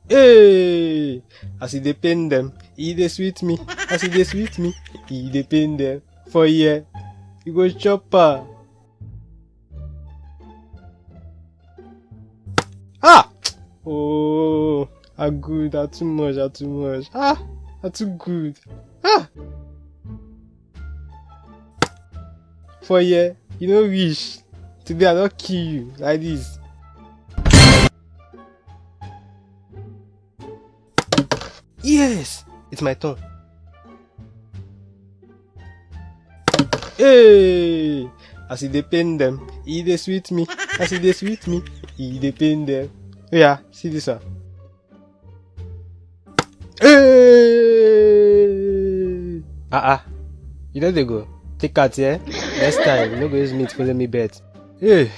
Hey! As they pain them, dey sweet me. As they sweet me, dey pain them. For here, you go chopper. Ah! Oh, are good, are too much, are too much. Ah, are too good. Ah! For here, you no wish. Today I don't kill you like this. Yes, it's my turn. Hey! As they pain them, dey sweet me. As they sweet me, dey pain them. Yeah, see this one. Hey! You know they go. Take out here. Next time, you no go use me to follow me bet. Hey.